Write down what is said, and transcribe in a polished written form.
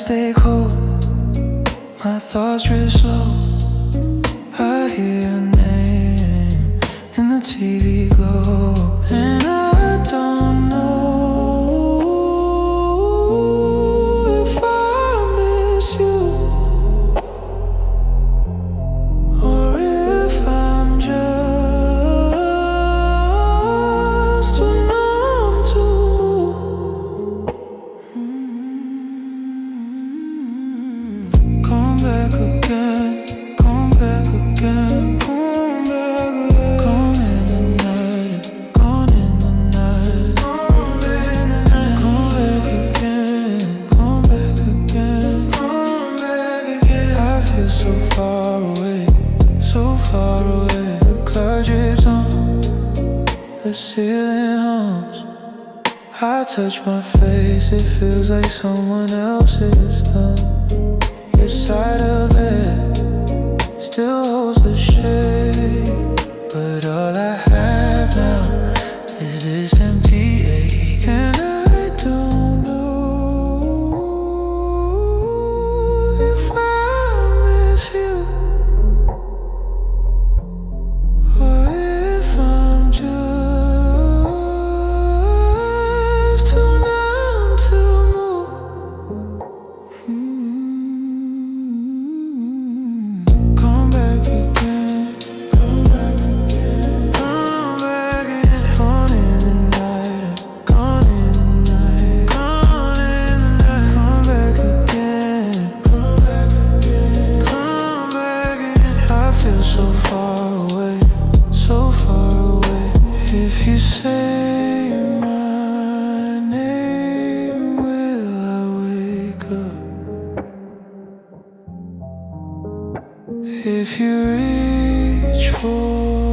stay cold, my thoughts drift slow. I hear your name in the TV glow, and I don't know if I miss you or if I'm just too numb to move. Come back again, come back again, come back again. Gone in the night, gone in the night, gone in the night. Come back again, come back again, come back again. I feel so far away, so far away. The cloud drips on, the ceiling hums. I touch my face, it feels like someone else's thumb. Your side of it still holds the shade, but all I have now is this empty ache, and I don't know if I miss you or if I'm just too numb to move. Come back again, come back again, come back again. Gone in the night, gone in the night, gone in the night. Come back again, come back again, come back again. I feel so far away, so far away. If you say my name, will I wake up? If you reach for